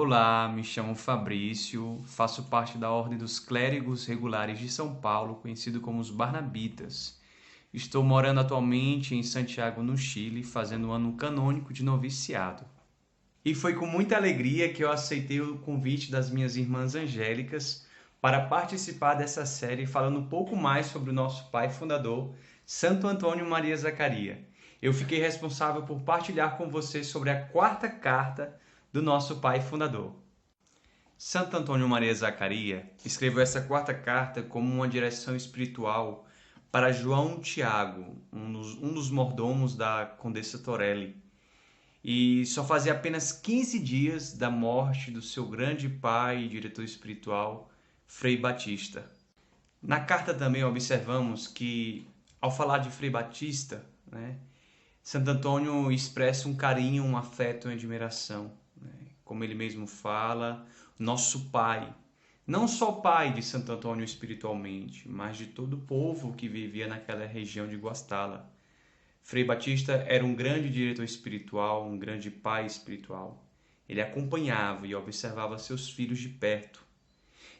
Olá, me chamo Fabrício, faço parte da Ordem dos Clérigos Regulares de São Paulo, conhecido como os Barnabitas. Estou morando atualmente em Santiago, no Chile, fazendo o ano canônico de noviciado. E foi com muita alegria que eu aceitei o convite das minhas irmãs angélicas para participar dessa série falando um pouco mais sobre o nosso pai fundador, Santo Antônio Maria Zaccaria. Eu fiquei responsável por partilhar com vocês sobre a quarta carta do nosso pai fundador. Santo Antônio Maria Zaccaria escreveu essa quarta carta como uma direção espiritual para João Tiago, um dos mordomos da Condessa Torelli. E só fazia apenas 15 dias da morte do seu grande pai e diretor espiritual, Frei Batista. Na carta também observamos que, ao falar de Frei Batista, Santo Antônio expressa um carinho, um afeto e uma admiração. Como ele mesmo fala, nosso pai, não só pai de Santo Antônio espiritualmente, mas de todo o povo que vivia naquela região de Guastalla. Frei Batista era um grande diretor espiritual, um grande pai espiritual. Ele acompanhava e observava seus filhos de perto.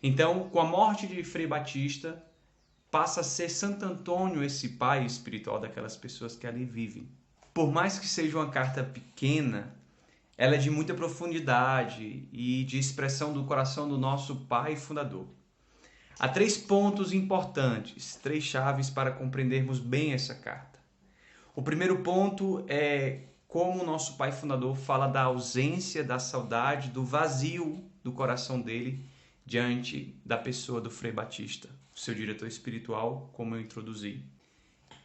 Então, com a morte de Frei Batista, passa a ser Santo Antônio esse pai espiritual daquelas pessoas que ali vivem. Por mais que seja uma carta pequena, ela é de muita profundidade e de expressão do coração do nosso pai fundador. Há 3 pontos importantes, 3 chaves para compreendermos bem essa carta. O primeiro ponto é como o nosso pai fundador fala da ausência, da saudade, do vazio do coração dele diante da pessoa do Frei Batista, seu diretor espiritual, como eu introduzi.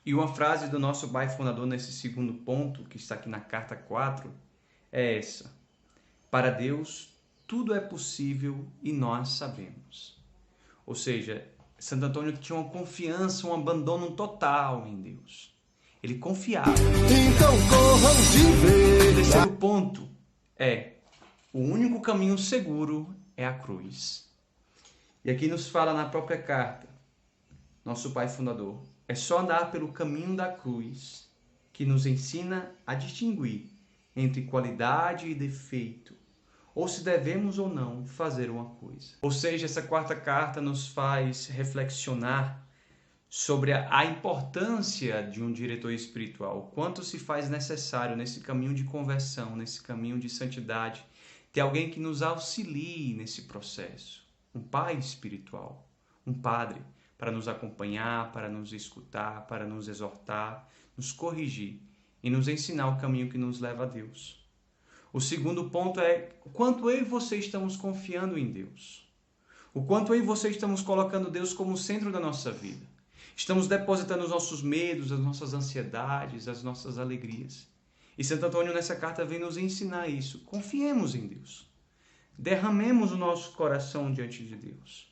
E uma frase do nosso pai fundador nesse segundo ponto, que está aqui na carta 4, é essa: para Deus tudo é possível e nós sabemos. Ou seja, Santo Antônio tinha uma confiança, um abandono total em Deus. Ele confiava. Então corram de vez. O terceiro ponto é: o único caminho seguro é a cruz. E aqui nos fala na própria carta, nosso pai fundador, é só andar pelo caminho da cruz que nos ensina a distinguir entre qualidade e defeito, ou se devemos ou não fazer uma coisa. Ou seja, essa quarta carta nos faz reflexionar sobre a importância de um diretor espiritual, o quanto se faz necessário nesse caminho de conversão, nesse caminho de santidade, ter alguém que nos auxilie nesse processo, um pai espiritual, um padre, para nos acompanhar, para nos escutar, para nos exortar, nos corrigir e nos ensinar o caminho que nos leva a Deus. O segundo ponto é o quanto eu e você estamos confiando em Deus. O quanto eu e você estamos colocando Deus como centro da nossa vida. Estamos depositando os nossos medos, as nossas ansiedades, as nossas alegrias. E Santo Antônio nessa carta vem nos ensinar isso. Confiemos em Deus. Derramemos o nosso coração diante de Deus.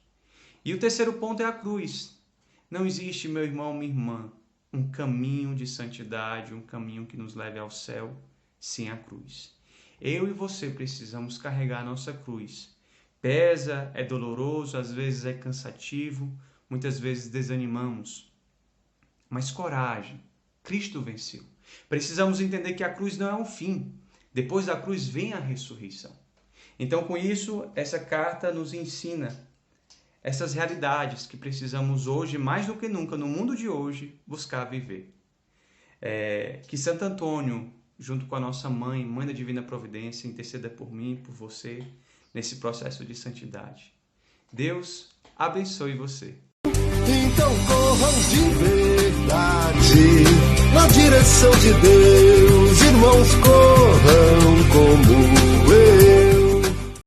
E o terceiro ponto é a cruz. Não existe, meu irmão, minha irmã, um caminho de santidade, um caminho que nos leve ao céu sem a cruz. Eu e você precisamos carregar a nossa cruz. Pesa, é doloroso, às vezes é cansativo, muitas vezes desanimamos. Mas coragem, Cristo venceu. Precisamos entender que a cruz não é um fim. Depois da cruz vem a ressurreição. Então, com isso, essa carta nos ensina essas realidades que precisamos hoje, mais do que nunca, no mundo de hoje, buscar viver. Que Santo Antônio, junto com a nossa mãe, Mãe da Divina Providência, interceda por mim, por você, nesse processo de santidade. Deus abençoe você. Então corram de verdade na direção de Deus, irmãos, corram como